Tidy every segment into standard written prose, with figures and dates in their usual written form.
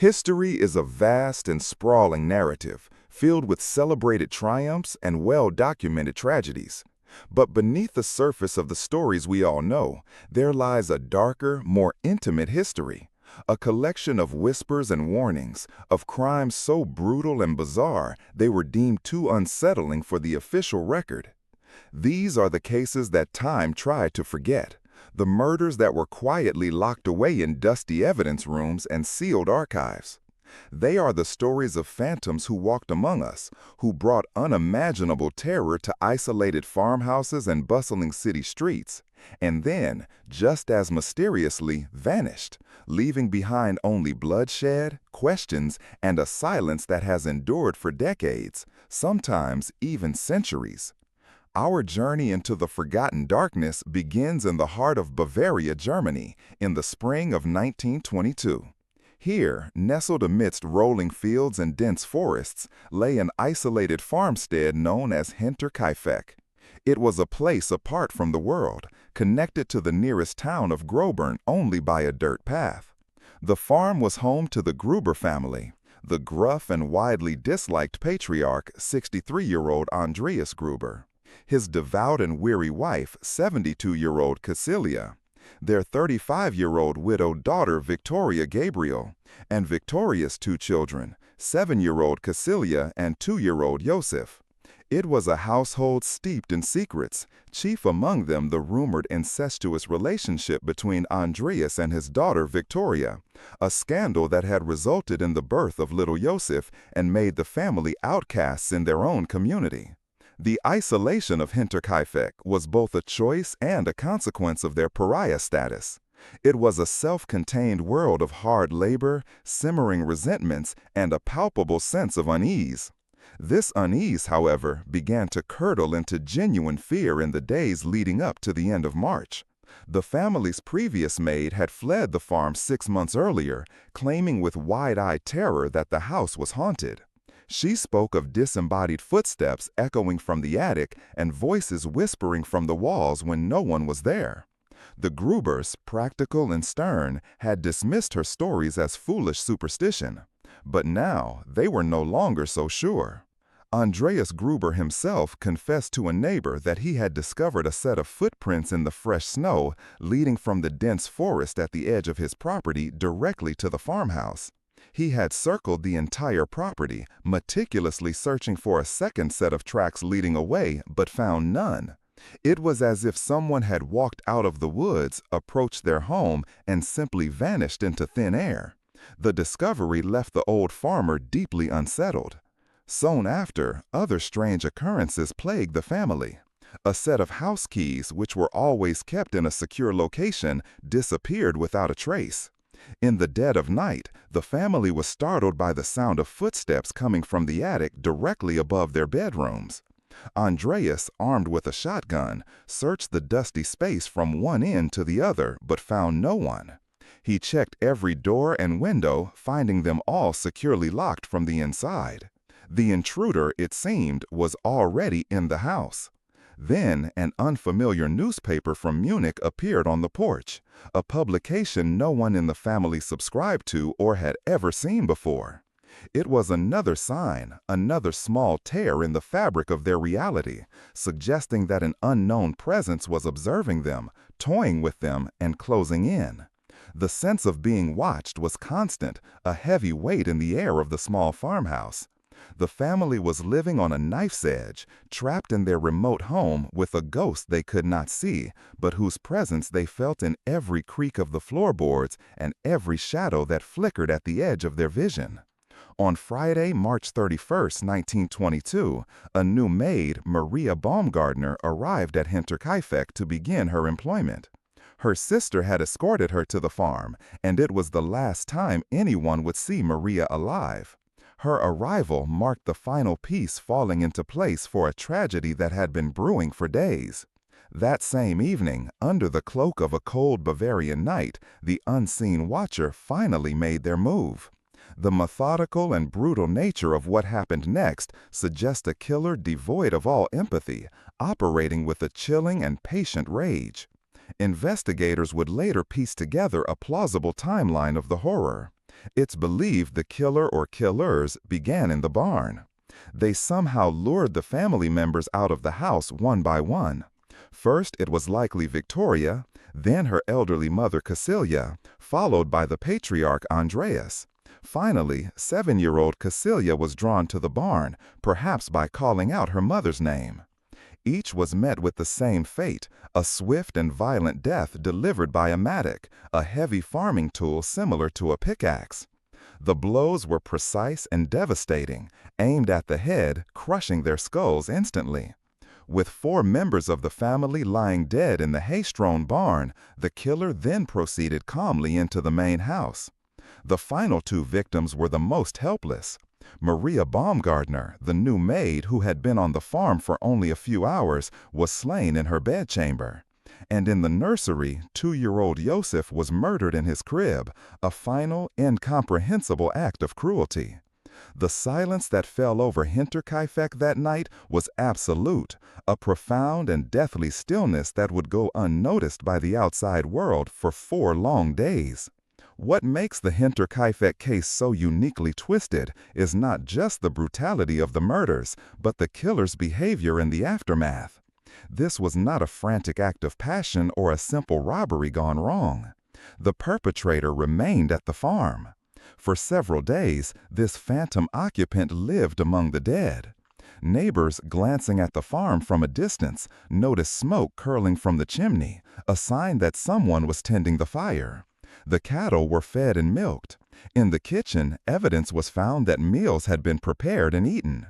History is a vast and sprawling narrative, filled with celebrated triumphs and well-documented tragedies. But beneath the surface of the stories we all know, there lies a darker, more intimate history. A collection of whispers and warnings, of crimes so brutal and bizarre they were deemed too unsettling for the official record. These are the cases that time tried to forget. The murders that were quietly locked away in dusty evidence rooms and sealed archives. They are the stories of phantoms who walked among us, who brought unimaginable terror to isolated farmhouses and bustling city streets, and then, just as mysteriously, vanished, leaving behind only bloodshed, questions, and a silence that has endured for decades, sometimes even centuries. Our journey into the forgotten darkness begins in the heart of Bavaria, Germany, in the spring of 1922. Here, nestled amidst rolling fields and dense forests, lay an isolated farmstead known as Hinterkaifeck. It was a place apart from the world, connected to the nearest town of Grobern only by a dirt path. The farm was home to the Gruber family. The gruff and widely disliked patriarch, 63-year-old Andreas Gruber. His devout and weary wife, 72-year-old Cecilia, their 35-year-old widowed daughter, Victoria Gabriel, and Victoria's two children, 7-year-old Cecilia and 2-year-old Joseph. It was a household steeped in secrets, chief among them the rumored incestuous relationship between Andreas and his daughter Victoria, a scandal that had resulted in the birth of little Joseph and made the family outcasts in their own community. The isolation of Hinterkaifeck was both a choice and a consequence of their pariah status. It was a self-contained world of hard labor, simmering resentments, and a palpable sense of unease. This unease, however, began to curdle into genuine fear in the days leading up to the end of March. The family's previous maid had fled the farm 6 months earlier, claiming with wide-eyed terror that the house was haunted. She spoke of disembodied footsteps echoing from the attic and voices whispering from the walls when no one was there. The Grubers, practical and stern, had dismissed her stories as foolish superstition. But now they were no longer so sure. Andreas Gruber himself confessed to a neighbor that he had discovered a set of footprints in the fresh snow leading from the dense forest at the edge of his property directly to the farmhouse. He had circled the entire property, meticulously searching for a second set of tracks leading away, but found none. It was as if someone had walked out of the woods, approached their home, and simply vanished into thin air. The discovery left the old farmer deeply unsettled. Soon after, other strange occurrences plagued the family. A set of house keys, which were always kept in a secure location, disappeared without a trace. In the dead of night, the family was startled by the sound of footsteps coming from the attic directly above their bedrooms. Andreas, armed with a shotgun, searched the dusty space from one end to the other, but found no one. He checked every door and window, finding them all securely locked from the inside. The intruder, it seemed, was already in the house. Then an unfamiliar newspaper from Munich appeared on the porch, a publication no one in the family subscribed to or had ever seen before. It was another sign, another small tear in the fabric of their reality, suggesting that an unknown presence was observing them, toying with them, and closing in. The sense of being watched was constant, a heavy weight in the air of the small farmhouse. The family was living on a knife's edge, trapped in their remote home with a ghost they could not see, but whose presence they felt in every creak of the floorboards and every shadow that flickered at the edge of their vision. On Friday, March 31, 1922, a new maid, Maria Baumgartner, arrived at Hinterkaifeck to begin her employment. Her sister had escorted her to the farm, and it was the last time anyone would see Maria alive. Her arrival marked the final piece falling into place for a tragedy that had been brewing for days. That same evening, under the cloak of a cold Bavarian night, the unseen watcher finally made their move. The methodical and brutal nature of what happened next suggests a killer devoid of all empathy, operating with a chilling and patient rage. Investigators would later piece together a plausible timeline of the horror. It's believed the killer or killers began in the barn. They somehow lured the family members out of the house one by one. First, it was likely Victoria, then her elderly mother Cecilia, followed by the patriarch Andreas. Finally, 7-year-old Cecilia was drawn to the barn, perhaps by calling out her mother's name. Each was met with the same fate, a swift and violent death delivered by a mattock, a heavy farming tool similar to a pickaxe. The blows were precise and devastating, aimed at the head, crushing their skulls instantly. With 4 members of the family lying dead in the hay-strewn barn, the killer then proceeded calmly into the main house. The final 2 victims were the most helpless. Maria Baumgartner, the new maid who had been on the farm for only a few hours, was slain in her bedchamber. And in the nursery, 2-year-old Josef was murdered in his crib, a final, incomprehensible act of cruelty. The silence that fell over Hinterkaifeck that night was absolute, a profound and deathly stillness that would go unnoticed by the outside world for 4 long days. What makes the Hinterkaifeck case so uniquely twisted is not just the brutality of the murders, but the killer's behavior in the aftermath. This was not a frantic act of passion or a simple robbery gone wrong. The perpetrator remained at the farm. For several days, this phantom occupant lived among the dead. Neighbors, glancing at the farm from a distance, noticed smoke curling from the chimney, a sign that someone was tending the fire. The cattle were fed and milked. In the kitchen, evidence was found that meals had been prepared and eaten.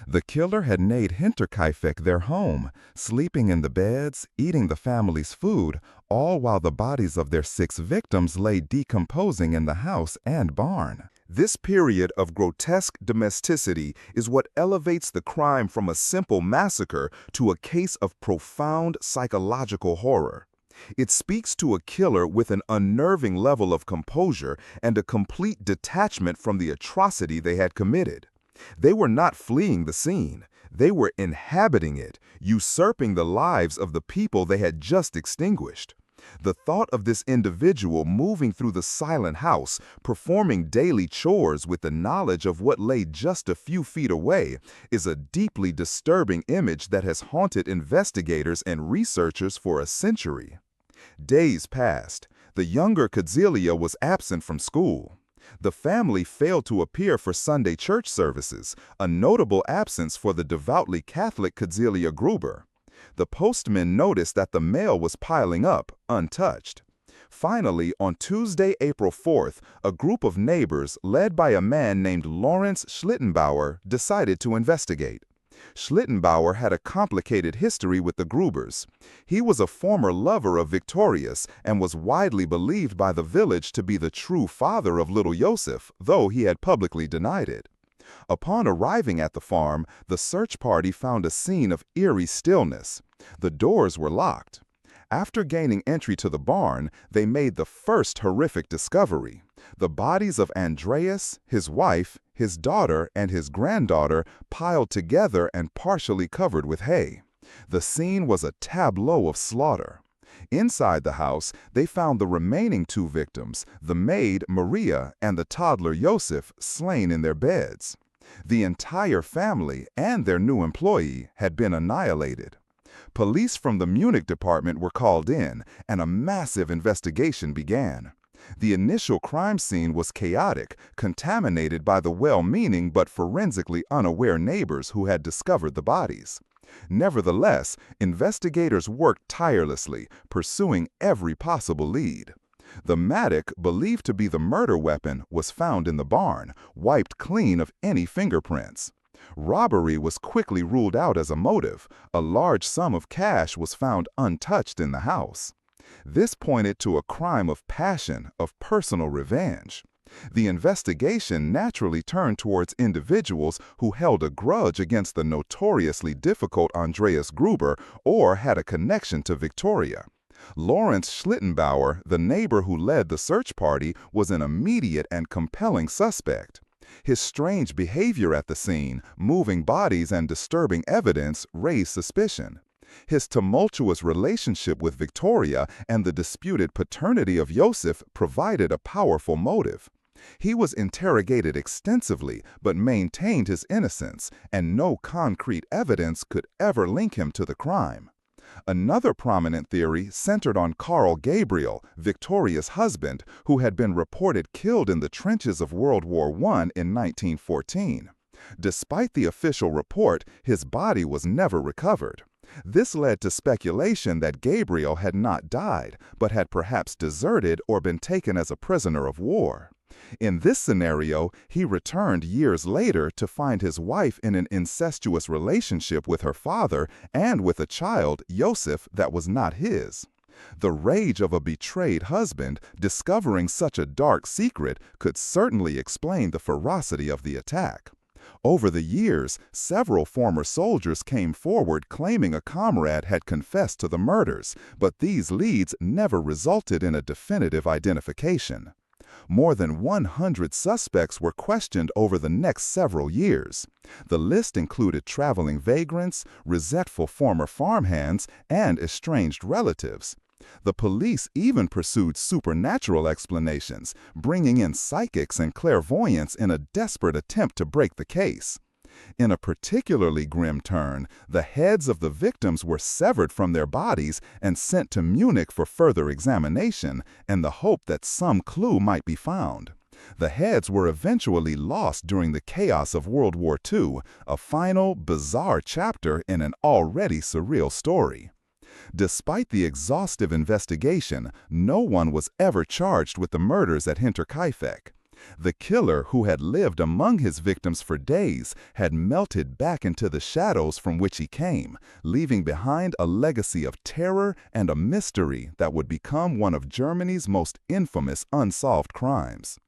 The killer had made Hinterkaifeck their home, sleeping in the beds, eating the family's food, all while the bodies of their 6 victims lay decomposing in the house and barn. This period of grotesque domesticity is what elevates the crime from a simple massacre to a case of profound psychological horror. It speaks to a killer with an unnerving level of composure and a complete detachment from the atrocity they had committed. They were not fleeing the scene. They were inhabiting it, usurping the lives of the people they had just extinguished. The thought of this individual moving through the silent house, performing daily chores with the knowledge of what lay just a few feet away, is a deeply disturbing image that has haunted investigators and researchers for a century. Days passed. The younger Cecilia was absent from school. The family failed to appear for Sunday church services, a notable absence for the devoutly Catholic Cecilia Gruber. The postman noticed that the mail was piling up, untouched. Finally, on Tuesday, April 4th, a group of neighbors, led by a man named Lawrence Schlittenbauer, decided to investigate. Schlittenbauer had a complicated history with the Grubers. He was a former lover of Victoria's and was widely believed by the village to be the true father of little Josef, though he had publicly denied it. Upon arriving at the farm, the search party found a scene of eerie stillness. The doors were locked. After gaining entry to the barn, they made the first horrific discovery. The bodies of Andreas, his wife, his daughter, and his granddaughter piled together and partially covered with hay. The scene was a tableau of slaughter. Inside the house, they found the remaining 2 victims, the maid, Maria, and the toddler, Josef, slain in their beds. The entire family and their new employee had been annihilated. Police from the Munich department were called in, and a massive investigation began. The initial crime scene was chaotic, contaminated by the well-meaning but forensically unaware neighbors who had discovered the bodies. Nevertheless, investigators worked tirelessly, pursuing every possible lead. The mattock, believed to be the murder weapon, was found in the barn, wiped clean of any fingerprints. Robbery was quickly ruled out as a motive. A large sum of cash was found untouched in the house. This pointed to a crime of passion, of personal revenge. The investigation naturally turned towards individuals who held a grudge against the notoriously difficult Andreas Gruber or had a connection to Victoria. Lawrence Schlittenbauer, the neighbor who led the search party, was an immediate and compelling suspect. His strange behavior at the scene, moving bodies and disturbing evidence, raised suspicion. His tumultuous relationship with Victoria and the disputed paternity of Josef provided a powerful motive. He was interrogated extensively but maintained his innocence, and no concrete evidence could ever link him to the crime. Another prominent theory centered on Carl Gabriel, Victoria's husband, who had been reported killed in the trenches of World War I in 1914. Despite the official report, his body was never recovered. This led to speculation that Gabriel had not died, but had perhaps deserted or been taken as a prisoner of war. In this scenario, he returned years later to find his wife in an incestuous relationship with her father and with a child, Joseph, that was not his. The rage of a betrayed husband discovering such a dark secret could certainly explain the ferocity of the attack. Over the years, several former soldiers came forward claiming a comrade had confessed to the murders, but these leads never resulted in a definitive identification. More than 100 suspects were questioned over the next several years. The list included traveling vagrants, resentful former farmhands, and estranged relatives. The police even pursued supernatural explanations, bringing in psychics and clairvoyants in a desperate attempt to break the case. In a particularly grim turn, the heads of the victims were severed from their bodies and sent to Munich for further examination, in the hope that some clue might be found. The heads were eventually lost during the chaos of World War II, a final, bizarre chapter in an already surreal story. Despite the exhaustive investigation, no one was ever charged with the murders at Hinterkaifeck. The killer, who had lived among his victims for days, had melted back into the shadows from which he came, leaving behind a legacy of terror and a mystery that would become one of Germany's most infamous unsolved crimes.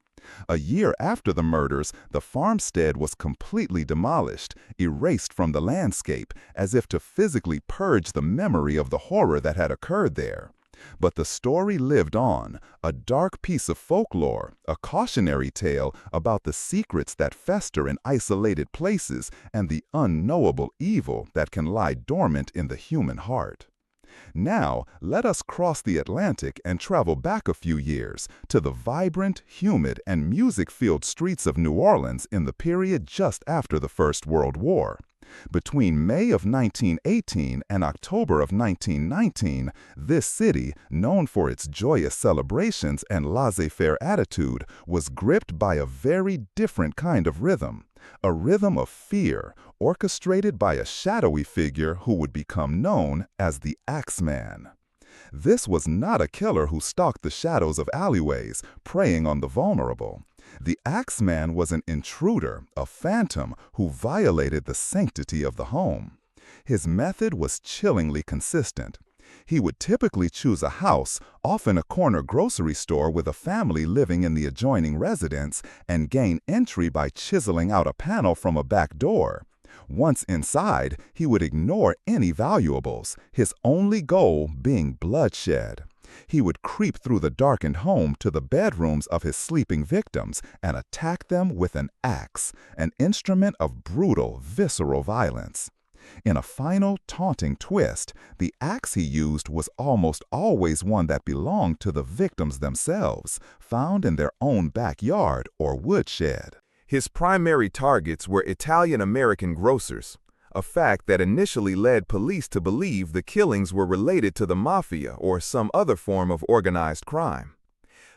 A year after the murders, the farmstead was completely demolished, erased from the landscape, as if to physically purge the memory of the horror that had occurred there. But the story lived on, a dark piece of folklore, a cautionary tale about the secrets that fester in isolated places and the unknowable evil that can lie dormant in the human heart. Now, let us cross the Atlantic and travel back a few years to the vibrant, humid, and music-filled streets of New Orleans in the period just after the First World War. Between May of 1918 and October of 1919, this city, known for its joyous celebrations and laissez-faire attitude, was gripped by a very different kind of rhythm. A rhythm of fear, orchestrated by a shadowy figure who would become known as the Axeman. This was not a killer who stalked the shadows of alleyways, preying on the vulnerable. The Axeman was an intruder, a phantom, who violated the sanctity of the home. His method was chillingly consistent. He would typically choose a house, often a corner grocery store with a family living in the adjoining residence, and gain entry by chiseling out a panel from a back door. Once inside, he would ignore any valuables, his only goal being bloodshed. He would creep through the darkened home to the bedrooms of his sleeping victims and attack them with an axe, an instrument of brutal, visceral violence. In a final, taunting twist, the axe he used was almost always one that belonged to the victims themselves, found in their own backyard or woodshed. His primary targets were Italian-American grocers, a fact that initially led police to believe the killings were related to the mafia or some other form of organized crime.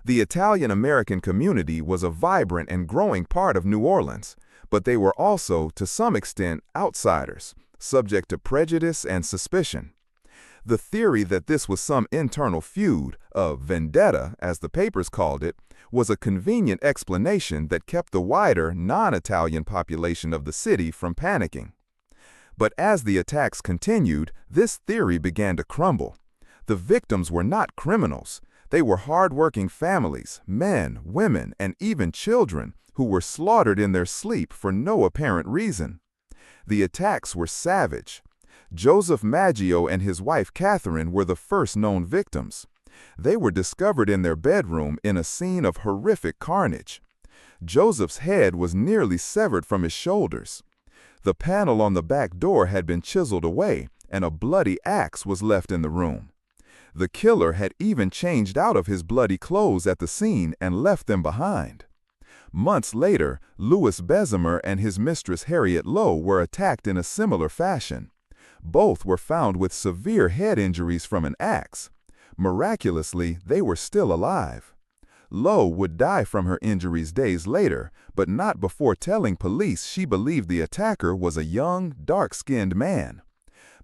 The Italian-American community was a vibrant and growing part of New Orleans, but they were also, to some extent, outsiders, subject to prejudice and suspicion. The theory that this was some internal feud, a vendetta, as the papers called it, was a convenient explanation that kept the wider, non-Italian population of the city from panicking. But as the attacks continued, this theory began to crumble. The victims were not criminals. They were hard-working families, men, women, and even children, who were slaughtered in their sleep for no apparent reason. The attacks were savage. Joseph Maggio and his wife Catherine were the first known victims. They were discovered in their bedroom in a scene of horrific carnage. Joseph's head was nearly severed from his shoulders. The panel on the back door had been chiseled away, and a bloody axe was left in the room. The killer had even changed out of his bloody clothes at the scene and left them behind. Months later, Louis Bessemer and his mistress Harriet Lowe were attacked in a similar fashion. Both were found with severe head injuries from an axe. Miraculously, they were still alive. Lowe would die from her injuries days later, but not before telling police she believed the attacker was a young, dark-skinned man.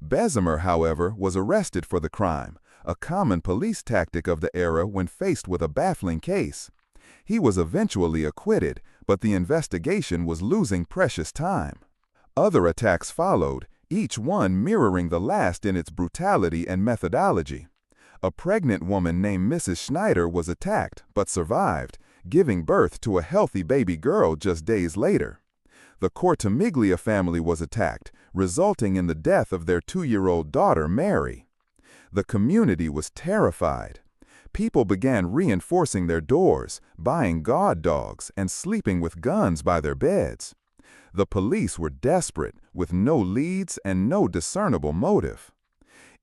Bessemer, however, was arrested for the crime, a common police tactic of the era when faced with a baffling case. He was eventually acquitted, but the investigation was losing precious time. Other attacks followed, each one mirroring the last in its brutality and methodology. A pregnant woman named Mrs. Schneider was attacked, but survived, giving birth to a healthy baby girl just days later. The Cortimiglia family was attacked, resulting in the death of their 2-year-old daughter, Mary. The community was terrified. People began reinforcing their doors, buying guard dogs, and sleeping with guns by their beds. The police were desperate, with no leads and no discernible motive.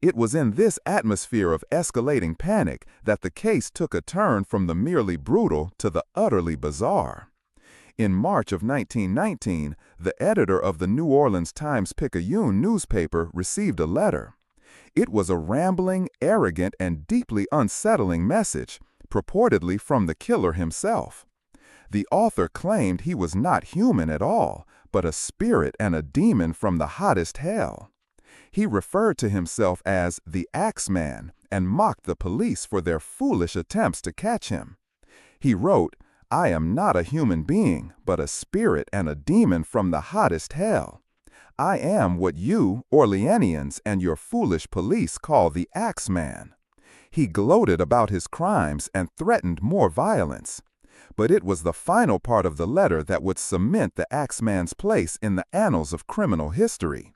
It was in this atmosphere of escalating panic that the case took a turn from the merely brutal to the utterly bizarre. In March of 1919, the editor of the New Orleans Times-Picayune newspaper received a letter. It was a rambling, arrogant, and deeply unsettling message, purportedly from the killer himself. The author claimed he was not human at all, but a spirit and a demon from the hottest hell. He referred to himself as the Axeman and mocked the police for their foolish attempts to catch him. He wrote, "I am not a human being, but a spirit and a demon from the hottest hell. I am what you, Orleanians, and your foolish police call the Axeman." He gloated about his crimes and threatened more violence. But it was the final part of the letter that would cement the Axeman's place in the annals of criminal history.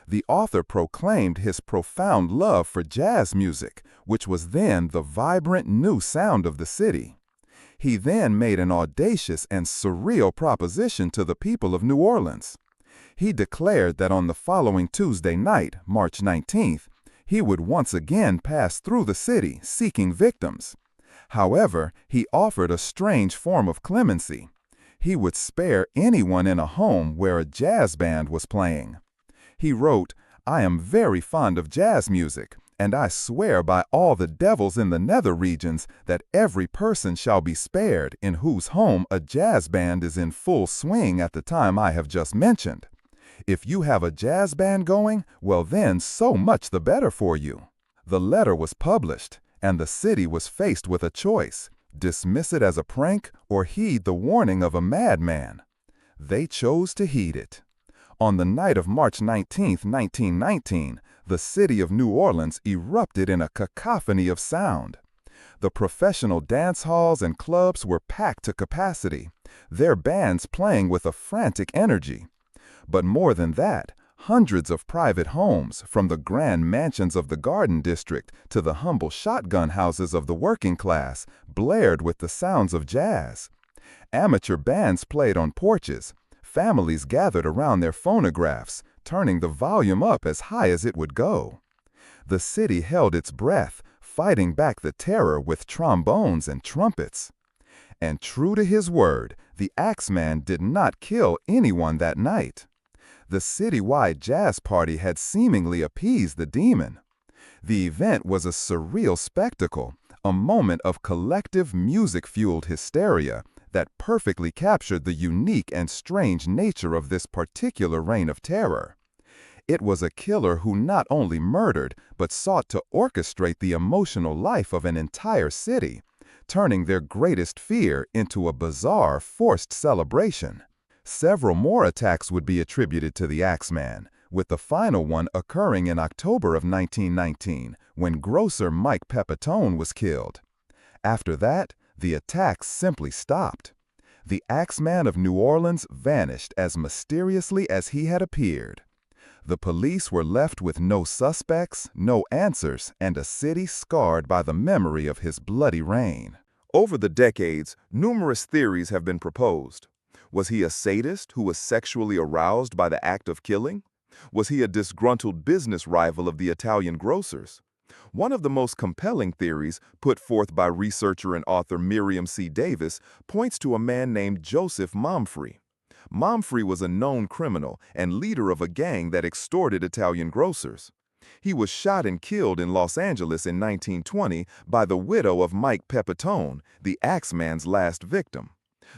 The author proclaimed his profound love for jazz music, which was then the vibrant new sound of the city. He then made an audacious and surreal proposition to the people of New Orleans. He declared that on the following Tuesday night, March 19th, he would once again pass through the city seeking victims. However, he offered a strange form of clemency. He would spare anyone in a home where a jazz band was playing. He wrote, "I am very fond of jazz music, and I swear by all the devils in the nether regions that every person shall be spared in whose home a jazz band is in full swing at the time I have just mentioned. If you have a jazz band going, well then, so much the better for you." The letter was published, and the city was faced with a choice: dismiss it as a prank or heed the warning of a madman. They chose to heed it. On the night of March 19, 1919, the city of New Orleans erupted in a cacophony of sound. The professional dance halls and clubs were packed to capacity, their bands playing with a frantic energy. But more than that, hundreds of private homes, from the grand mansions of the Garden District to the humble shotgun houses of the working class, blared with the sounds of jazz. Amateur bands played on porches. Families gathered around their phonographs, turning the volume up as high as it would go. The city held its breath, fighting back the terror with trombones and trumpets. And true to his word, the Axeman did not kill anyone that night. The citywide jazz party had seemingly appeased the demon. The event was a surreal spectacle, a moment of collective music-fueled hysteria that perfectly captured the unique and strange nature of this particular reign of terror. It was a killer who not only murdered, but sought to orchestrate the emotional life of an entire city, turning their greatest fear into a bizarre, forced celebration. Several more attacks would be attributed to the Axeman, with the final one occurring in October of 1919, when grocer Mike Pepitone was killed. After that, the attacks simply stopped. The Axeman of New Orleans vanished as mysteriously as he had appeared. The police were left with no suspects, no answers, and a city scarred by the memory of his bloody reign. Over the decades, numerous theories have been proposed. Was he a sadist who was sexually aroused by the act of killing? Was he a disgruntled business rival of the Italian grocers? One of the most compelling theories, put forth by researcher and author Miriam C. Davis, points to a man named Joseph Momfrey. Momfrey was a known criminal and leader of a gang that extorted Italian grocers. He was shot and killed in Los Angeles in 1920 by the widow of Mike Pepitone, the Axeman's last victim.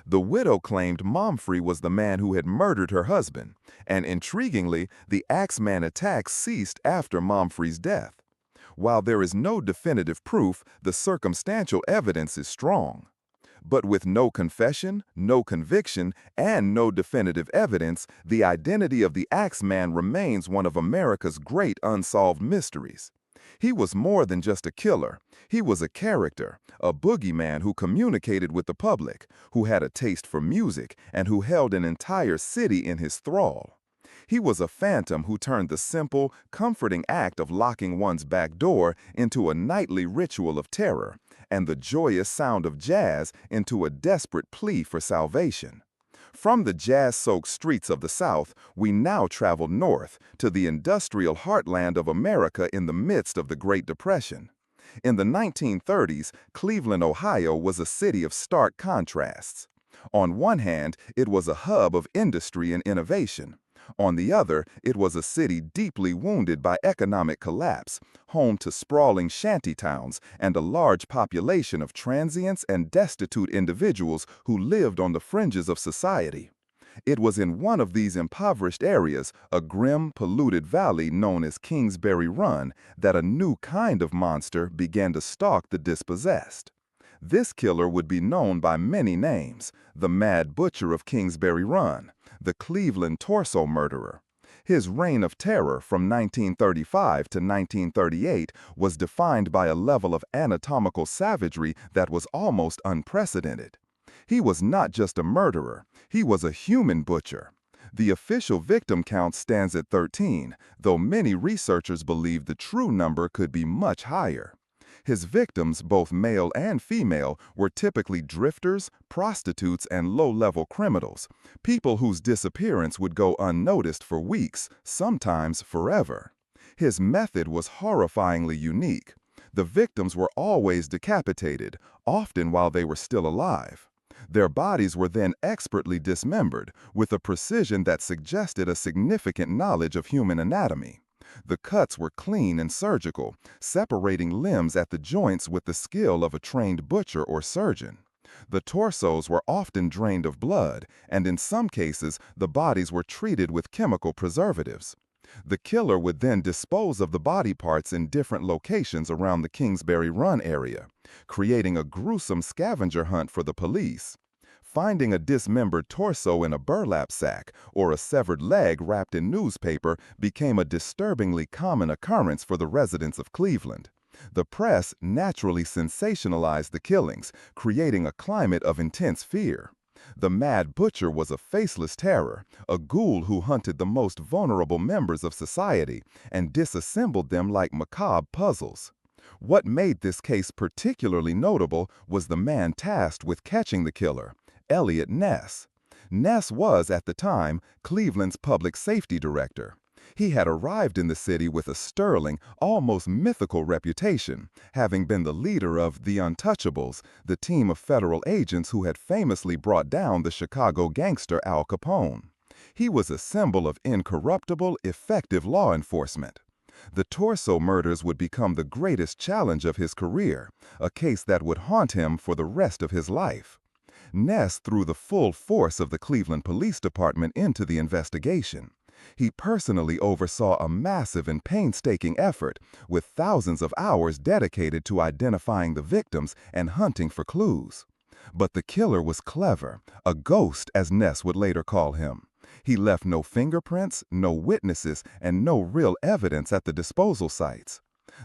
The widow claimed Momfrey was the man who had murdered her husband, and intriguingly, the Axeman attacks ceased after Momfrey's death. While there is no definitive proof, the circumstantial evidence is strong. But with no confession, no conviction, and no definitive evidence, the identity of the Axeman remains one of America's great unsolved mysteries. He was more than just a killer. He was a character, a boogeyman who communicated with the public, who had a taste for music, and who held an entire city in his thrall. He was a phantom who turned the simple, comforting act of locking one's back door into a nightly ritual of terror, and the joyous sound of jazz into a desperate plea for salvation. From the jazz-soaked streets of the South, we now travel north to the industrial heartland of America in the midst of the Great Depression. In the 1930s, Cleveland, Ohio was a city of stark contrasts. On one hand, it was a hub of industry and innovation. On the other, it was a city deeply wounded by economic collapse, home to sprawling shantytowns and a large population of transients and destitute individuals who lived on the fringes of society. It was in one of these impoverished areas, a grim, polluted valley known as Kingsbury Run, that a new kind of monster began to stalk the dispossessed. This killer would be known by many names: the Mad Butcher of Kingsbury Run, the Cleveland Torso Murderer. His reign of terror from 1935 to 1938 was defined by a level of anatomical savagery that was almost unprecedented. He was not just a murderer, he was a human butcher. The official victim count stands at 13, though many researchers believe the true number could be much higher. His victims, both male and female, were typically drifters, prostitutes, and low-level criminals, people whose disappearance would go unnoticed for weeks, sometimes forever. His method was horrifyingly unique. The victims were always decapitated, often while they were still alive. Their bodies were then expertly dismembered, with a precision that suggested a significant knowledge of human anatomy. The cuts were clean and surgical, separating limbs at the joints with the skill of a trained butcher or surgeon. The torsos were often drained of blood, and in some cases, the bodies were treated with chemical preservatives. The killer would then dispose of the body parts in different locations around the Kingsbury Run area, creating a gruesome scavenger hunt for the police. Finding a dismembered torso in a burlap sack or a severed leg wrapped in newspaper became a disturbingly common occurrence for the residents of Cleveland. The press naturally sensationalized the killings, creating a climate of intense fear. The Mad Butcher was a faceless terror, a ghoul who hunted the most vulnerable members of society and disassembled them like macabre puzzles. What made this case particularly notable was the man tasked with catching the killer, Elliot Ness. Ness was, at the time, Cleveland's public safety director. He had arrived in the city with a sterling, almost mythical reputation, having been the leader of the Untouchables, the team of federal agents who had famously brought down the Chicago gangster Al Capone. He was a symbol of incorruptible, effective law enforcement. The Torso murders would become the greatest challenge of his career, a case that would haunt him for the rest of his life. Ness threw the full force of the Cleveland Police Department into the investigation. He personally oversaw a massive and painstaking effort, with thousands of hours dedicated to identifying the victims and hunting for clues. But the killer was clever, a ghost as Ness would later call him. He left no fingerprints, no witnesses, and no real evidence at the disposal sites.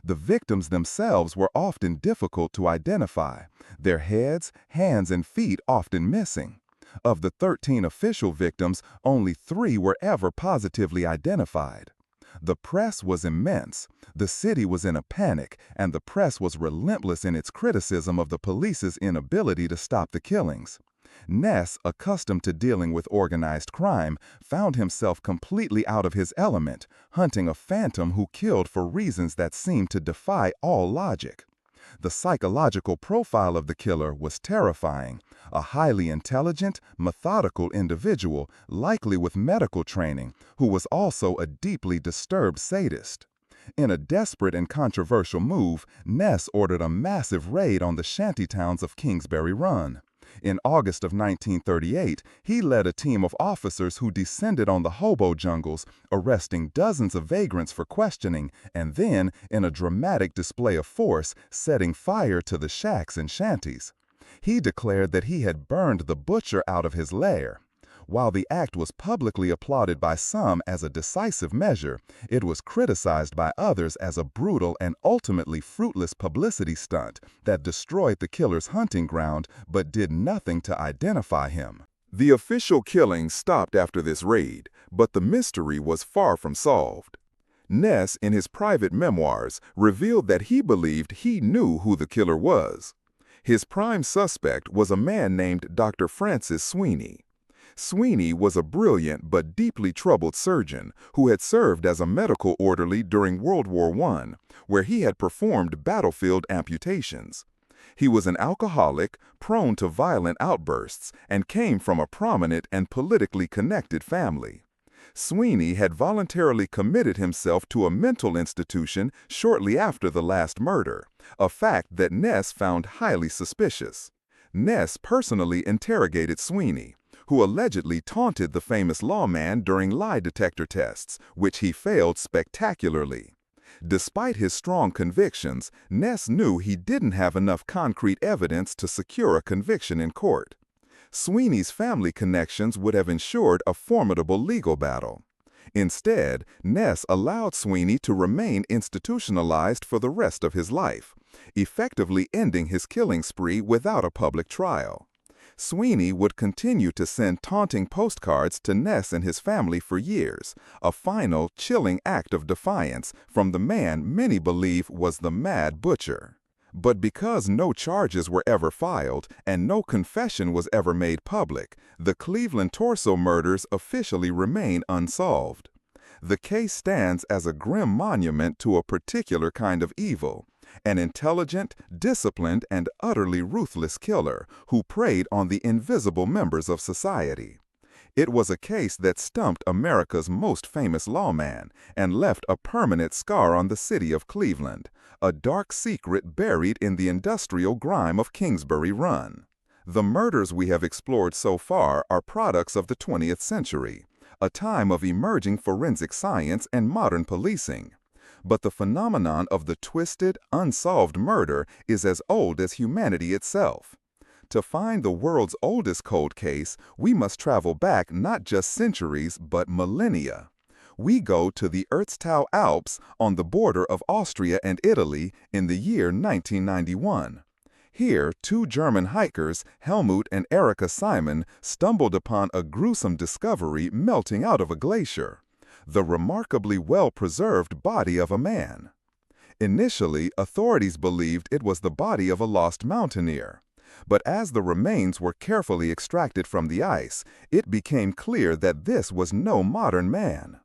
The victims themselves were often difficult to identify, their heads, hands, and feet often missing. Of the 13 official victims, only 3 were ever positively identified. The press was immense. The city was in a panic, and the press was relentless in its criticism of the police's inability to stop the killings. Ness, accustomed to dealing with organized crime, found himself completely out of his element, hunting a phantom who killed for reasons that seemed to defy all logic. The psychological profile of the killer was terrifying. A highly intelligent, methodical individual, likely with medical training, who was also a deeply disturbed sadist. In a desperate and controversial move, Ness ordered a massive raid on the shantytowns of Kingsbury Run. In August of 1938, he led a team of officers who descended on the hobo jungles, arresting dozens of vagrants for questioning, and then, in a dramatic display of force, setting fire to the shacks and shanties. He declared that he had burned the butcher out of his lair. While the act was publicly applauded by some as a decisive measure, it was criticized by others as a brutal and ultimately fruitless publicity stunt that destroyed the killer's hunting ground but did nothing to identify him. The official killing stopped after this raid, but the mystery was far from solved. Ness, in his private memoirs, revealed that he believed he knew who the killer was. His prime suspect was a man named Dr. Francis Sweeney. Sweeney was a brilliant but deeply troubled surgeon who had served as a medical orderly during World War I, where he had performed battlefield amputations. He was an alcoholic, prone to violent outbursts, and came from a prominent and politically connected family. Sweeney had voluntarily committed himself to a mental institution shortly after the last murder, a fact that Ness found highly suspicious. Ness personally interrogated Sweeney, who allegedly taunted the famous lawman during lie detector tests, which he failed spectacularly. Despite his strong convictions, Ness knew he didn't have enough concrete evidence to secure a conviction in court. Sweeney's family connections would have ensured a formidable legal battle. Instead, Ness allowed Sweeney to remain institutionalized for the rest of his life, effectively ending his killing spree without a public trial. Sweeney would continue to send taunting postcards to Ness and his family for years, a final, chilling act of defiance from the man many believe was the Mad Butcher. But because no charges were ever filed and no confession was ever made public, the Cleveland torso murders officially remain unsolved. The case stands as a grim monument to a particular kind of evil, an intelligent, disciplined, and utterly ruthless killer who preyed on the invisible members of society. It was a case that stumped America's most famous lawman and left a permanent scar on the city of Cleveland, a dark secret buried in the industrial grime of Kingsbury Run. The murders we have explored so far are products of the 20th century, a time of emerging forensic science and modern policing. But the phenomenon of the twisted, unsolved murder is as old as humanity itself. To find the world's oldest cold case, we must travel back not just centuries, but millennia. We go to the Erztau Alps on the border of Austria and Italy in the year 1991. Here, two German hikers, Helmut and Erika Simon, stumbled upon a gruesome discovery melting out of a glacier: the remarkably well-preserved body of a man. Initially, authorities believed it was the body of a lost mountaineer. But as the remains were carefully extracted from the ice, it became clear that this was no modern man.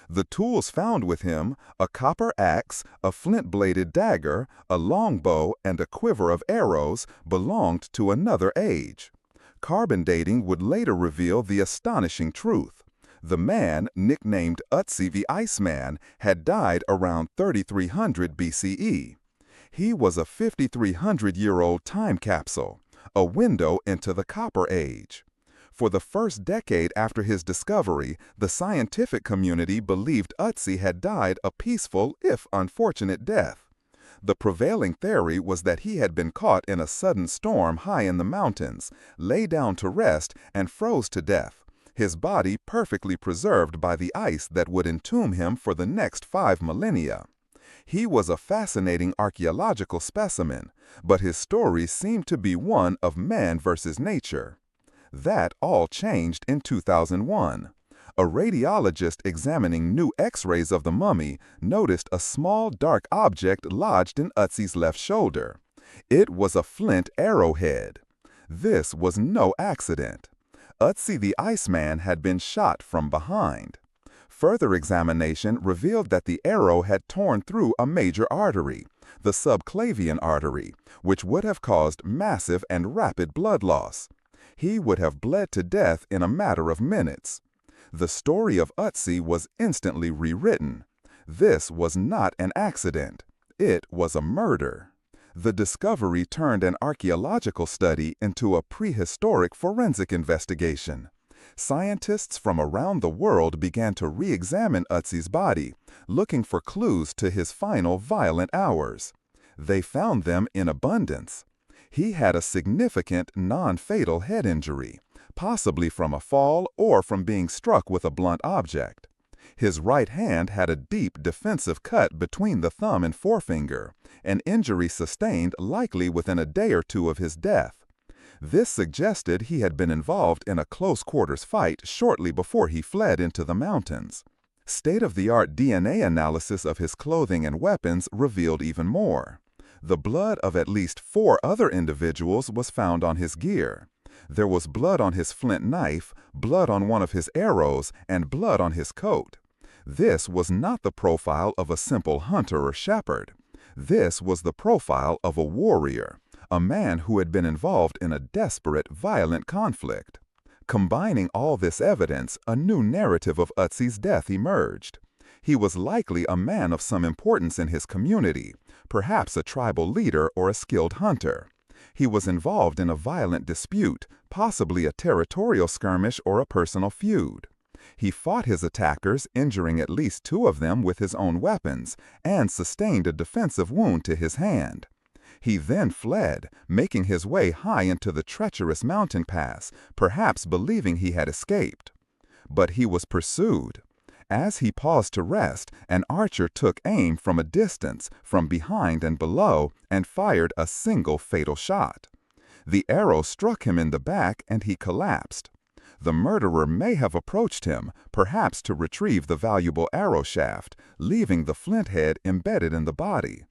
The tools found with him, a copper axe, a flint-bladed dagger, a longbow, and a quiver of arrows, belonged to another age. Carbon dating would later reveal the astonishing truth. The man, nicknamed Ötzi the Iceman, had died around 3300 BCE. He was a 5,300-year-old time capsule, a window into the Copper Age. For the first decade after his discovery, the scientific community believed Ötzi had died a peaceful, if unfortunate, death. The prevailing theory was that he had been caught in a sudden storm high in the mountains, lay down to rest, and froze to death, his body perfectly preserved by the ice that would entomb him for the next 5 millennia. He was a fascinating archaeological specimen, but his story seemed to be one of man versus nature. That all changed in 2001. A radiologist examining new X-rays of the mummy noticed a small dark object lodged in Ötzi's left shoulder. It was a flint arrowhead. This was no accident. Ötzi the Iceman had been shot from behind. Further examination revealed that the arrow had torn through a major artery, the subclavian artery, which would have caused massive and rapid blood loss. He would have bled to death in a matter of minutes. The story of Ötzi was instantly rewritten. This was not an accident. It was a murder. The discovery turned an archaeological study into a prehistoric forensic investigation. Scientists from around the world began to re-examine Ötzi's body, looking for clues to his final violent hours. They found them in abundance. He had a significant non-fatal head injury, possibly from a fall or from being struck with a blunt object. His right hand had a deep defensive cut between the thumb and forefinger, an injury sustained likely within a day or two of his death. This suggested he had been involved in a close-quarters fight shortly before he fled into the mountains. State-of-the-art DNA analysis of his clothing and weapons revealed even more. The blood of at least 4 other individuals was found on his gear. There was blood on his flint knife, blood on one of his arrows, and blood on his coat. This was not the profile of a simple hunter or shepherd. This was the profile of a warrior, a man who had been involved in a desperate, violent conflict. Combining all this evidence, a new narrative of Ötzi's death emerged. He was likely a man of some importance in his community, perhaps a tribal leader or a skilled hunter. He was involved in a violent dispute, possibly a territorial skirmish or a personal feud. He fought his attackers, injuring at least 2 of them with his own weapons, and sustained a defensive wound to his hand. He then fled, making his way high into the treacherous mountain pass, perhaps believing he had escaped. But he was pursued. As he paused to rest, an archer took aim from a distance, from behind and below, and fired a single fatal shot. The arrow struck him in the back and he collapsed. The murderer may have approached him, perhaps to retrieve the valuable arrow shaft, leaving the flint head embedded in the body.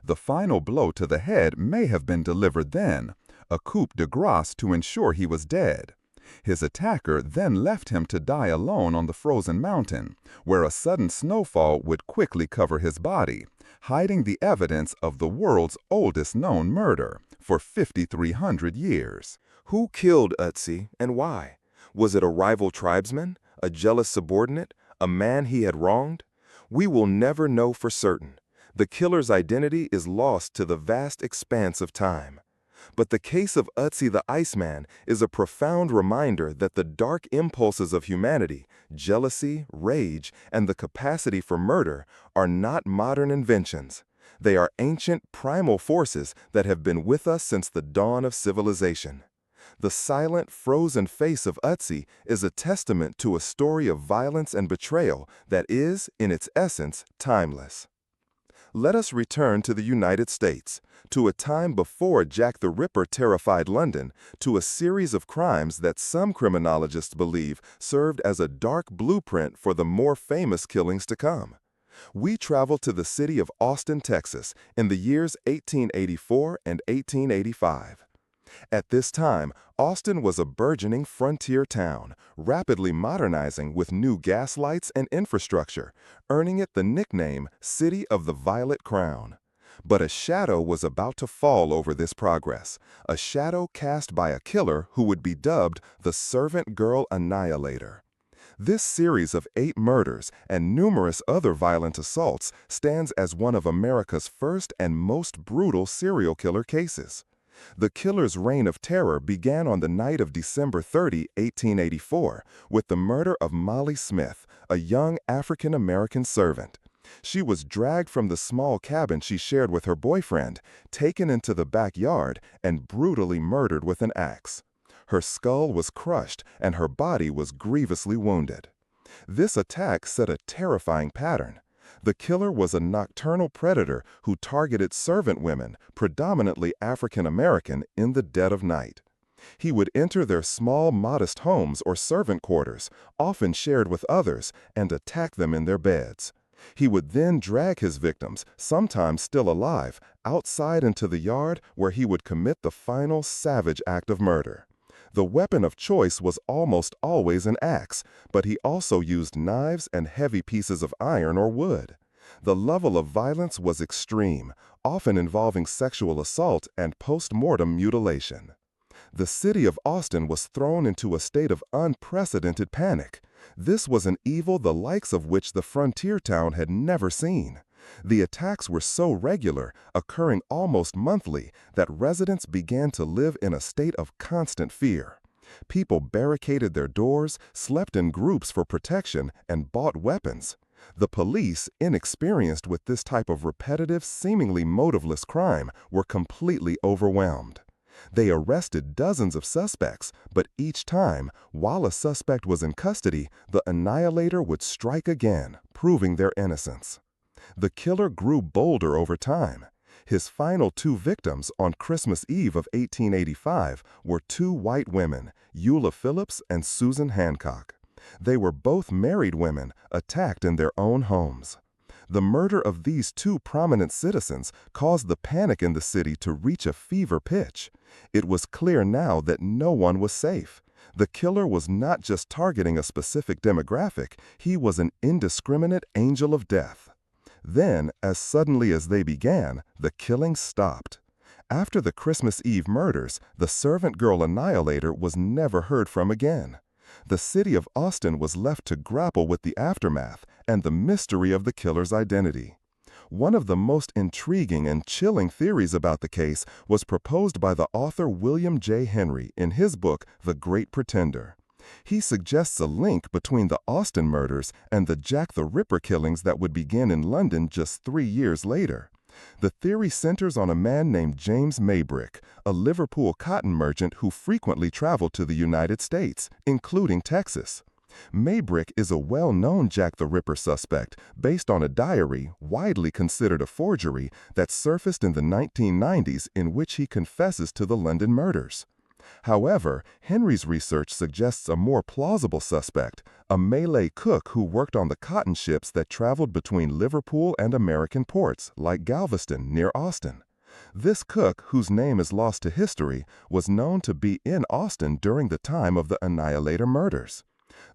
The final blow to the head may have been delivered then, a coup de grace to ensure he was dead. His attacker then left him to die alone on the frozen mountain, where a sudden snowfall would quickly cover his body, hiding the evidence of the world's oldest known murder for 5,300 years. Who killed Ötzi and why? Was it a rival tribesman, a jealous subordinate, a man he had wronged? We will never know for certain. The killer's identity is lost to the vast expanse of time. But the case of Ötzi the Iceman is a profound reminder that the dark impulses of humanity, jealousy, rage, and the capacity for murder, are not modern inventions. They are ancient, primal forces that have been with us since the dawn of civilization. The silent, frozen face of Ötzi is a testament to a story of violence and betrayal that is, in its essence, timeless. Let us return to the United States, to a time before Jack the Ripper terrified London, to a series of crimes that some criminologists believe served as a dark blueprint for the more famous killings to come. We travel to the city of Austin, Texas, in the years 1884 and 1885. At this time, Austin was a burgeoning frontier town, rapidly modernizing with new gas lights and infrastructure, earning it the nickname City of the Violet Crown. But a shadow was about to fall over this progress, a shadow cast by a killer who would be dubbed the Servant Girl Annihilator. This series of 8 murders and numerous other violent assaults stands as one of America's first and most brutal serial killer cases. The killer's reign of terror began on the night of December 30, 1884, with the murder of Molly Smith, a young African-American servant. She was dragged from the small cabin she shared with her boyfriend, taken into the backyard, and brutally murdered with an axe. Her skull was crushed, and her body was grievously wounded. This attack set a terrifying pattern. The killer was a nocturnal predator who targeted servant women, predominantly African American, in the dead of night. He would enter their small, modest homes or servant quarters, often shared with others, and attack them in their beds. He would then drag his victims, sometimes still alive, outside into the yard where he would commit the final savage act of murder. The weapon of choice was almost always an axe, but he also used knives and heavy pieces of iron or wood. The level of violence was extreme, often involving sexual assault and post-mortem mutilation. The city of Austin was thrown into a state of unprecedented panic. This was an evil the likes of which the frontier town had never seen. The attacks were so regular, occurring almost monthly, that residents began to live in a state of constant fear. People barricaded their doors, slept in groups for protection, and bought weapons. The police, inexperienced with this type of repetitive, seemingly motiveless crime, were completely overwhelmed. They arrested dozens of suspects, but each time, while a suspect was in custody, the annihilator would strike again, proving their innocence. The killer grew bolder over time. His final two victims on Christmas Eve of 1885 were two white women, Eula Phillips and Susan Hancock. They were both married women, attacked in their own homes. The murder of these two prominent citizens caused the panic in the city to reach a fever pitch. It was clear now that no one was safe. The killer was not just targeting a specific demographic, he was an indiscriminate angel of death. Then, as suddenly as they began, the killings stopped. After the Christmas Eve murders, the servant girl annihilator was never heard from again. The city of Austin was left to grapple with the aftermath and the mystery of the killer's identity. One of the most intriguing and chilling theories about the case was proposed by the author William J. Henry in his book, The Great Pretender. He suggests a link between the Austin murders and the Jack the Ripper killings that would begin in London just 3 years later. The theory centers on a man named James Maybrick, a Liverpool cotton merchant who frequently traveled to the United States, including Texas. Maybrick is a well-known Jack the Ripper suspect based on a diary, widely considered a forgery, that surfaced in the 1990s in which he confesses to the London murders. However, Henry's research suggests a more plausible suspect, a Malay cook who worked on the cotton ships that traveled between Liverpool and American ports, like Galveston, near Austin. This cook, whose name is lost to history, was known to be in Austin during the time of the Annihilator murders.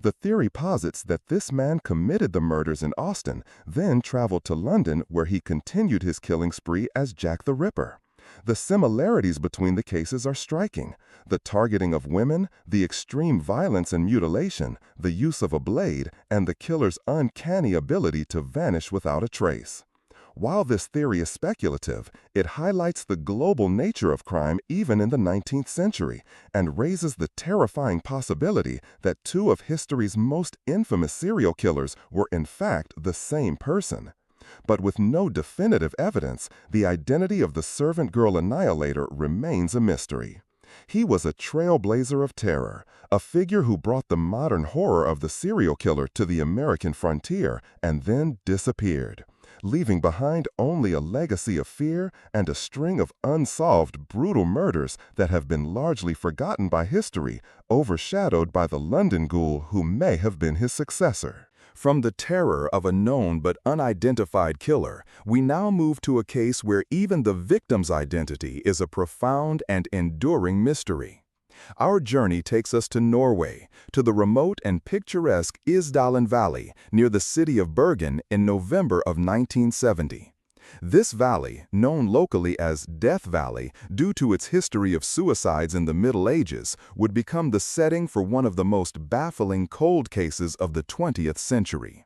The theory posits that this man committed the murders in Austin, then traveled to London where he continued his killing spree as Jack the Ripper. The similarities between the cases are striking. The targeting of women, the extreme violence and mutilation, the use of a blade, and the killer's uncanny ability to vanish without a trace. While this theory is speculative, it highlights the global nature of crime even in the 19th century and raises the terrifying possibility that two of history's most infamous serial killers were in fact the same person. But with no definitive evidence, the identity of the servant girl annihilator remains a mystery. He was a trailblazer of terror, a figure who brought the modern horror of the serial killer to the American frontier and then disappeared, leaving behind only a legacy of fear and a string of unsolved, brutal murders that have been largely forgotten by history, overshadowed by the London ghoul who may have been his successor. From the terror of a known but unidentified killer, we now move to a case where even the victim's identity is a profound and enduring mystery. Our journey takes us to Norway, to the remote and picturesque Isdalen Valley near the city of Bergen in November of 1970. This valley, known locally as Death Valley due to its history of suicides in the Middle Ages, would become the setting for one of the most baffling cold cases of the 20th century.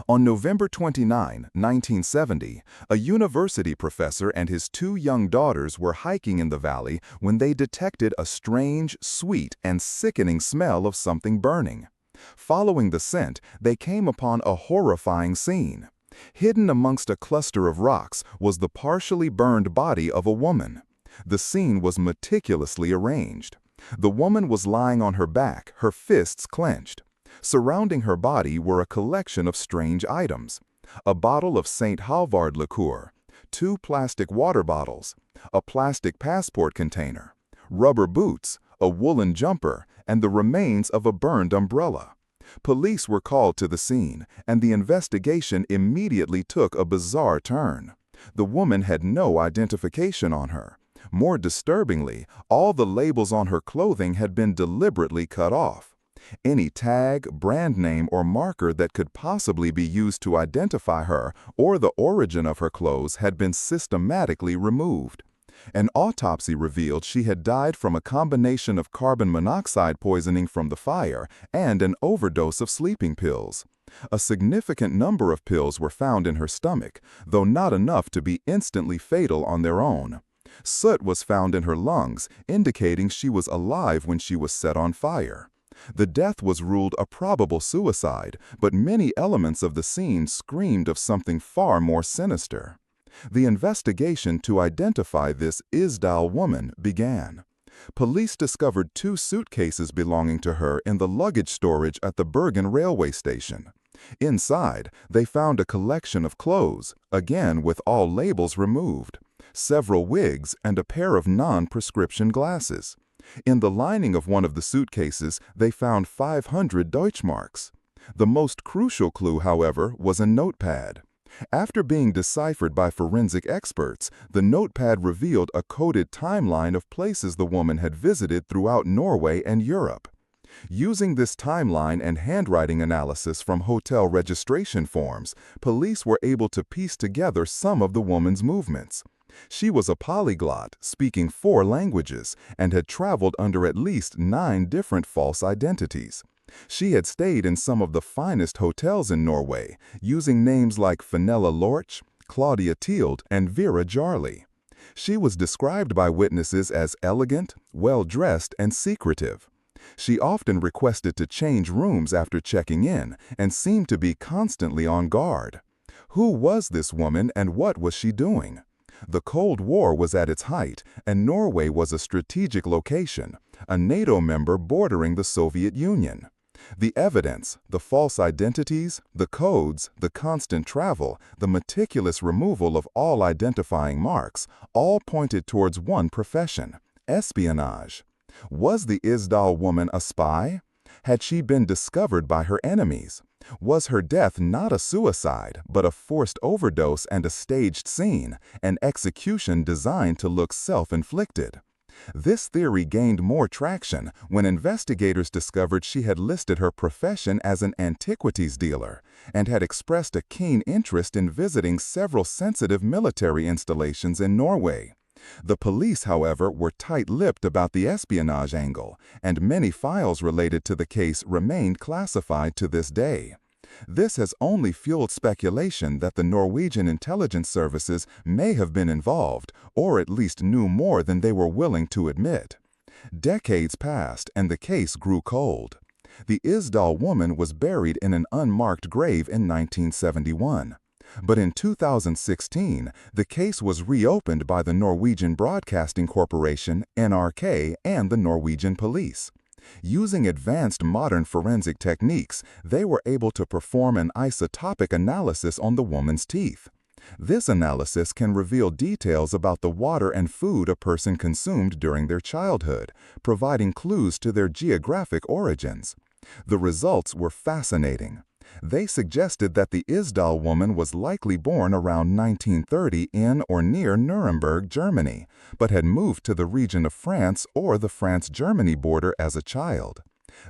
On November 29, 1970, a university professor and his two young daughters were hiking in the valley when they detected a strange, sweet, and sickening smell of something burning. Following the scent, they came upon a horrifying scene. Hidden amongst a cluster of rocks was the partially burned body of a woman. The scene was meticulously arranged. The woman was lying on her back, her fists clenched. Surrounding her body were a collection of strange items: a bottle of St. Halvard liqueur, 2 plastic water bottles, a plastic passport container, rubber boots, a woolen jumper, and the remains of a burned umbrella. Police were called to the scene, and the investigation immediately took a bizarre turn. The woman had no identification on her. More disturbingly, all the labels on her clothing had been deliberately cut off. Any tag, brand name, or marker that could possibly be used to identify her or the origin of her clothes had been systematically removed. An autopsy revealed she had died from a combination of carbon monoxide poisoning from the fire and an overdose of sleeping pills. A significant number of pills were found in her stomach, though not enough to be instantly fatal on their own. Soot was found in her lungs, indicating she was alive when she was set on fire. The death was ruled a probable suicide, but many elements of the scene screamed of something far more sinister. The investigation to identify this Isdal woman began. Police discovered 2 suitcases belonging to her in the luggage storage at the Bergen railway station. Inside, they found a collection of clothes, again with all labels removed, several wigs, and a pair of non-prescription glasses. In the lining of one of the suitcases, they found 500 Deutschmarks. The most crucial clue, however, was a notepad. After being deciphered by forensic experts, the notepad revealed a coded timeline of places the woman had visited throughout Norway and Europe. Using this timeline and handwriting analysis from hotel registration forms, police were able to piece together some of the woman's movements. She was a polyglot, speaking 4 languages, and had traveled under at least 9 different false identities. She had stayed in some of the finest hotels in Norway, using names like Fenella Lorch, Claudia Tield, and Vera Jarley. She was described by witnesses as elegant, well-dressed, and secretive. She often requested to change rooms after checking in and seemed to be constantly on guard. Who was this woman and what was she doing? The Cold War was at its height, and Norway was a strategic location, a NATO member bordering the Soviet Union. The evidence, the false identities, the codes, the constant travel, the meticulous removal of all identifying marks, all pointed towards one profession: espionage. Was the Isdal woman a spy? Had she been discovered by her enemies? Was her death not a suicide, but a forced overdose and a staged scene, an execution designed to look self-inflicted? This theory gained more traction when investigators discovered she had listed her profession as an antiquities dealer and had expressed a keen interest in visiting several sensitive military installations in Norway. The police, however, were tight-lipped about the espionage angle, and many files related to the case remained classified to this day. This has only fueled speculation that the Norwegian intelligence services may have been involved, or at least knew more than they were willing to admit. Decades passed, and the case grew cold. The Isdal woman was buried in an unmarked grave in 1971. But in 2016, the case was reopened by the Norwegian Broadcasting Corporation, NRK, and the Norwegian police. Using advanced modern forensic techniques, they were able to perform an isotopic analysis on the woman's teeth. This analysis can reveal details about the water and food a person consumed during their childhood, providing clues to their geographic origins. The results were fascinating. They suggested that the Isdal woman was likely born around 1930 in or near Nuremberg, Germany, but had moved to the region of France or the France-Germany border as a child.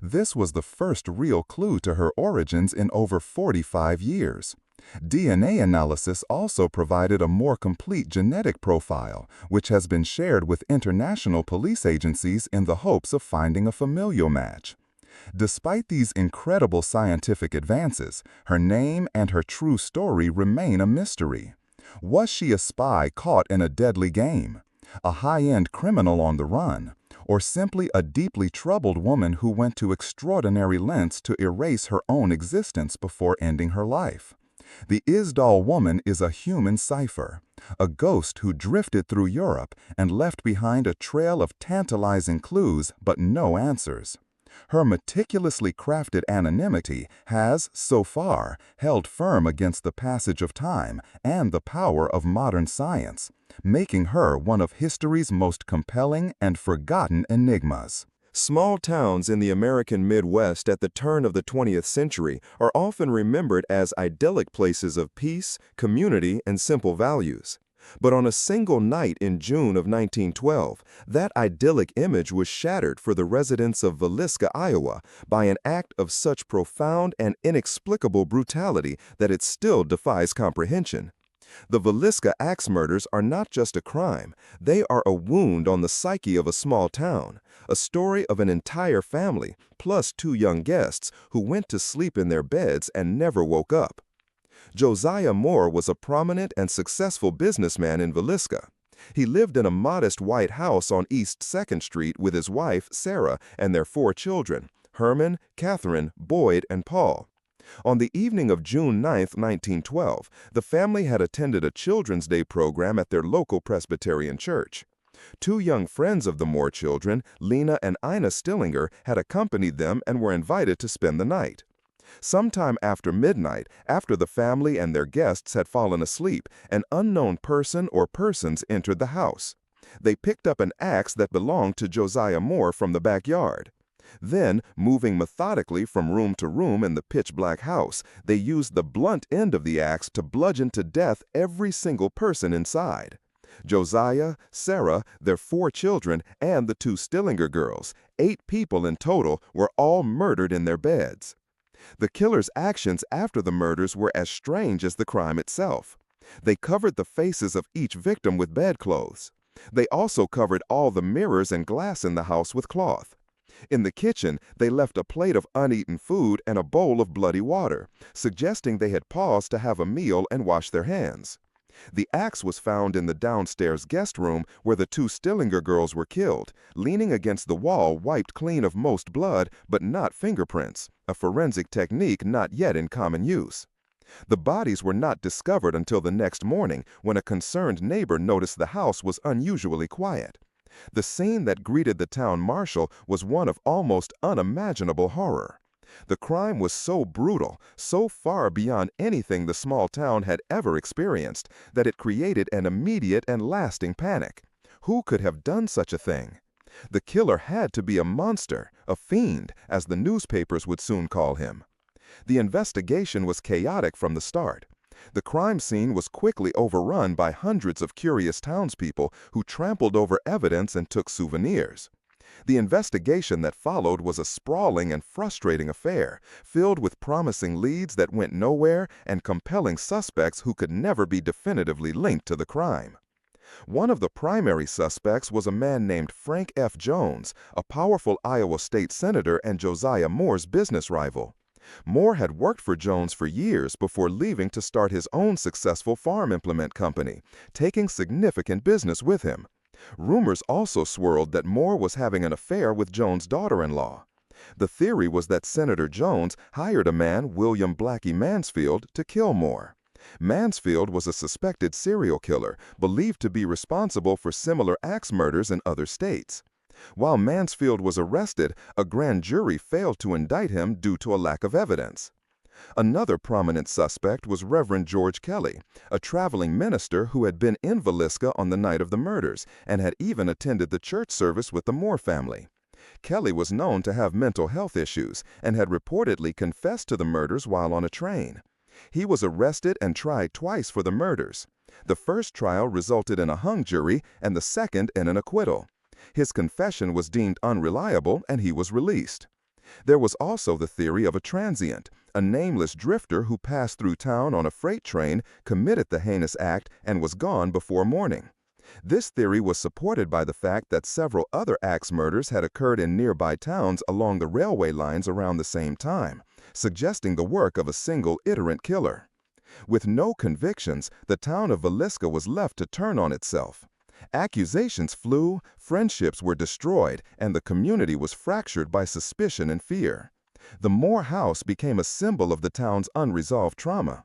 This was the first real clue to her origins in over 45 years. DNA analysis also provided a more complete genetic profile, which has been shared with international police agencies in the hopes of finding a familial match. Despite these incredible scientific advances, her name and her true story remain a mystery. Was she a spy caught in a deadly game, a high-end criminal on the run, or simply a deeply troubled woman who went to extraordinary lengths to erase her own existence before ending her life? The Isdal woman is a human cipher, a ghost who drifted through Europe and left behind a trail of tantalizing clues but no answers. Her meticulously crafted anonymity has, so far, held firm against the passage of time and the power of modern science, making her one of history's most compelling and forgotten enigmas. Small towns in the American Midwest at the turn of the 20th century are often remembered as idyllic places of peace, community, and simple values. But on a single night in June of 1912, that idyllic image was shattered for the residents of Villisca, Iowa, by an act of such profound and inexplicable brutality that it still defies comprehension. The Villisca axe murders are not just a crime, they are a wound on the psyche of a small town, a story of an entire family, plus 2 young guests who went to sleep in their beds and never woke up. Josiah Moore was a prominent and successful businessman in Villisca. He lived in a modest white house on East 2nd Street with his wife, Sarah, and their 4 children, Herman, Catherine, Boyd, and Paul. On the evening of June 9, 1912, the family had attended a Children's Day program at their local Presbyterian church. 2 young friends of the Moore children, Lena and Ina Stillinger, had accompanied them and were invited to spend the night. Sometime after midnight, after the family and their guests had fallen asleep, an unknown person or persons entered the house. They picked up an axe that belonged to Josiah Moore from the backyard. Then, moving methodically from room to room in the pitch-black house, they used the blunt end of the axe to bludgeon to death every single person inside. Josiah, Sarah, their 4 children, and the 2 Stillinger girls, 8 people in total, were all murdered in their beds. The killers' actions after the murders were as strange as the crime itself. They covered the faces of each victim with bedclothes. They also covered all the mirrors and glass in the house with cloth. In the kitchen, they left a plate of uneaten food and a bowl of bloody water, suggesting they had paused to have a meal and wash their hands. The axe was found in the downstairs guest room where the 2 Stillinger girls were killed, leaning against the wall wiped clean of most blood but not fingerprints, a forensic technique not yet in common use. The bodies were not discovered until the next morning when a concerned neighbor noticed the house was unusually quiet. The scene that greeted the town marshal was one of almost unimaginable horror. The crime was so brutal, so far beyond anything the small town had ever experienced, that it created an immediate and lasting panic. Who could have done such a thing? The killer had to be a monster, a fiend, as the newspapers would soon call him. The investigation was chaotic from the start. The crime scene was quickly overrun by hundreds of curious townspeople who trampled over evidence and took souvenirs. The investigation that followed was a sprawling and frustrating affair, filled with promising leads that went nowhere and compelling suspects who could never be definitively linked to the crime. One of the primary suspects was a man named Frank F. Jones, a powerful Iowa state senator and Josiah Moore's business rival. Moore had worked for Jones for years before leaving to start his own successful farm implement company, taking significant business with him. Rumors also swirled that Moore was having an affair with Jones' daughter-in-law. The theory was that Senator Jones hired a man, William Blackie Mansfield, to kill Moore. Mansfield was a suspected serial killer, believed to be responsible for similar axe murders in other states. While Mansfield was arrested, a grand jury failed to indict him due to a lack of evidence. Another prominent suspect was Reverend George Kelly, a traveling minister who had been in Villisca on the night of the murders and had even attended the church service with the Moore family. Kelly was known to have mental health issues and had reportedly confessed to the murders while on a train. He was arrested and tried twice for the murders. The first trial resulted in a hung jury and the second in an acquittal. His confession was deemed unreliable and he was released. There was also the theory of a transient, a nameless drifter who passed through town on a freight train, committed the heinous act, and was gone before morning. This theory was supported by the fact that several other axe murders had occurred in nearby towns along the railway lines around the same time, suggesting the work of a single iterant killer. With no convictions, the town of Villisca was left to turn on itself. Accusations flew, friendships were destroyed, and the community was fractured by suspicion and fear. The Moore house became a symbol of the town's unresolved trauma.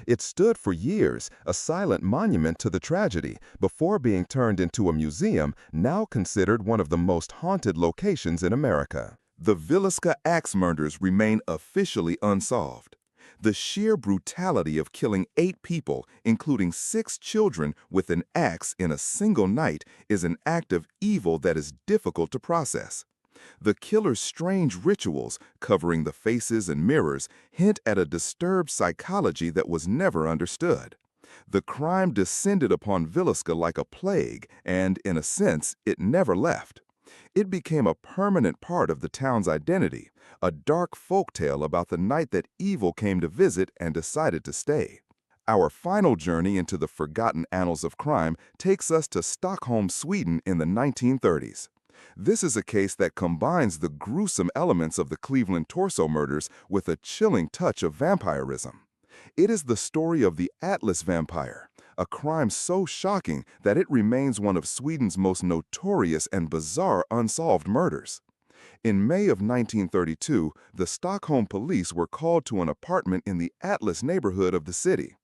It stood for years, a silent monument to the tragedy, before being turned into a museum now considered one of the most haunted locations in America. The Villisca axe murders remain officially unsolved. The sheer brutality of killing 8 people, including 6 children, with an axe in a single night is an act of evil that is difficult to process. The killer's strange rituals, covering the faces and mirrors, hint at a disturbed psychology that was never understood. The crime descended upon Villisca like a plague, and, in a sense, it never left. It became a permanent part of the town's identity, a dark folktale about the night that evil came to visit and decided to stay. Our final journey into the forgotten annals of crime takes us to Stockholm, Sweden in the 1930s. This is a case that combines the gruesome elements of the Cleveland torso murders with a chilling touch of vampirism. It is the story of the Atlas vampire, a crime so shocking that it remains one of Sweden's most notorious and bizarre unsolved murders. In May of 1932, the Stockholm police were called to an apartment in the Atlas neighborhood of the city.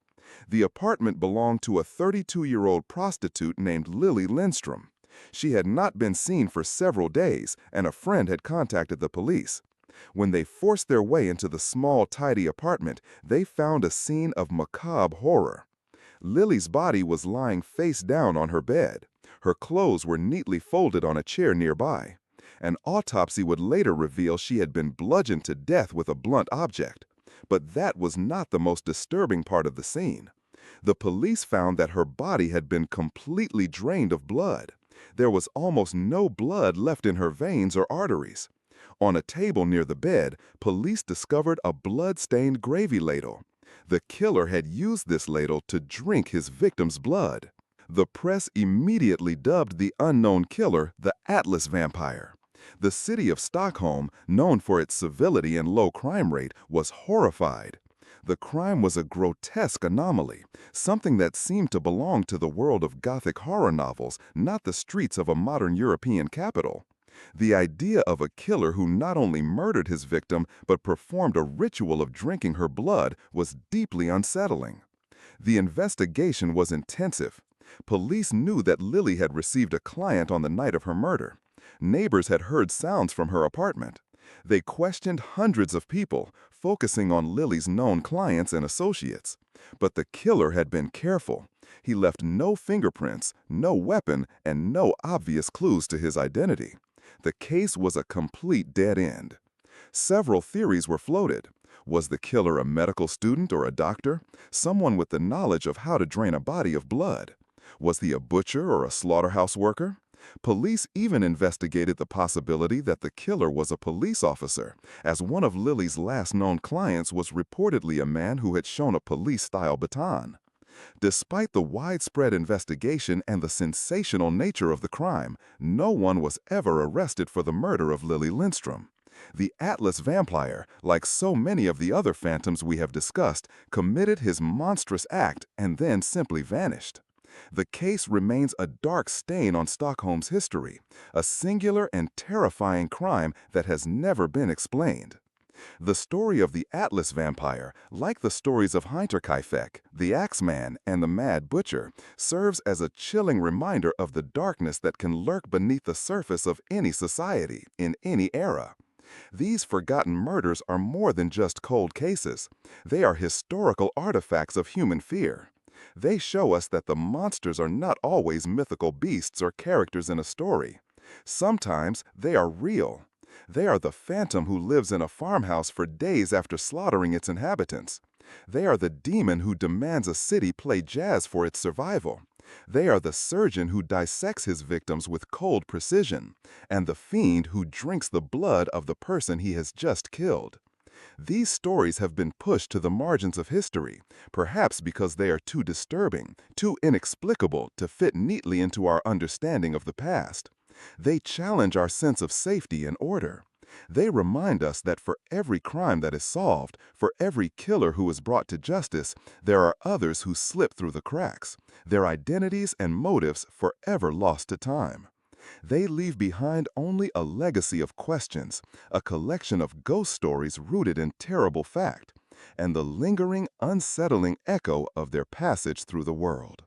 The apartment belonged to a 32-year-old prostitute named Lily Lindstrom. She had not been seen for several days, and a friend had contacted the police. When they forced their way into the small, tidy apartment, they found a scene of macabre horror. Lily's body was lying face down on her bed. Her clothes were neatly folded on a chair nearby. An autopsy would later reveal she had been bludgeoned to death with a blunt object. But that was not the most disturbing part of the scene. The police found that her body had been completely drained of blood. There was almost no blood left in her veins or arteries. On a table near the bed, police discovered a blood-stained gravy ladle. The killer had used this ladle to drink his victim's blood. The press immediately dubbed the unknown killer the Atlas vampire. The city of Stockholm, known for its civility and low crime rate, was horrified. The crime was a grotesque anomaly, something that seemed to belong to the world of Gothic horror novels, not the streets of a modern European capital. The idea of a killer who not only murdered his victim but performed a ritual of drinking her blood was deeply unsettling. The investigation was intensive. Police knew that Lily had received a client on the night of her murder. Neighbors had heard sounds from her apartment. They questioned hundreds of people, focusing on Lily's known clients and associates. But the killer had been careful. He left no fingerprints, no weapon, and no obvious clues to his identity. The case was a complete dead end. Several theories were floated. Was the killer a medical student or a doctor? Someone with the knowledge of how to drain a body of blood? Was he a butcher or a slaughterhouse worker? Police even investigated the possibility that the killer was a police officer, as one of Lily's last known clients was reportedly a man who had shown a police-style baton. Despite the widespread investigation and the sensational nature of the crime, no one was ever arrested for the murder of Lily Lindstrom. The Atlas vampire, like so many of the other phantoms we have discussed, committed his monstrous act and then simply vanished. The case remains a dark stain on Stockholm's history, a singular and terrifying crime that has never been explained. The story of the Atlas vampire, like the stories of Hinterkaifeck, the Axeman, and the Mad Butcher, serves as a chilling reminder of the darkness that can lurk beneath the surface of any society, in any era. These forgotten murders are more than just cold cases. They are historical artifacts of human fear. They show us that the monsters are not always mythical beasts or characters in a story. Sometimes they are real. They are the phantom who lives in a farmhouse for days after slaughtering its inhabitants. They are the demon who demands a city play jazz for its survival. They are the surgeon who dissects his victims with cold precision, and the fiend who drinks the blood of the person he has just killed. These stories have been pushed to the margins of history, perhaps because they are too disturbing, too inexplicable to fit neatly into our understanding of the past. They challenge our sense of safety and order. They remind us that for every crime that is solved, for every killer who is brought to justice, there are others who slip through the cracks, their identities and motives forever lost to time. They leave behind only a legacy of questions, a collection of ghost stories rooted in terrible fact, and the lingering, unsettling echo of their passage through the world.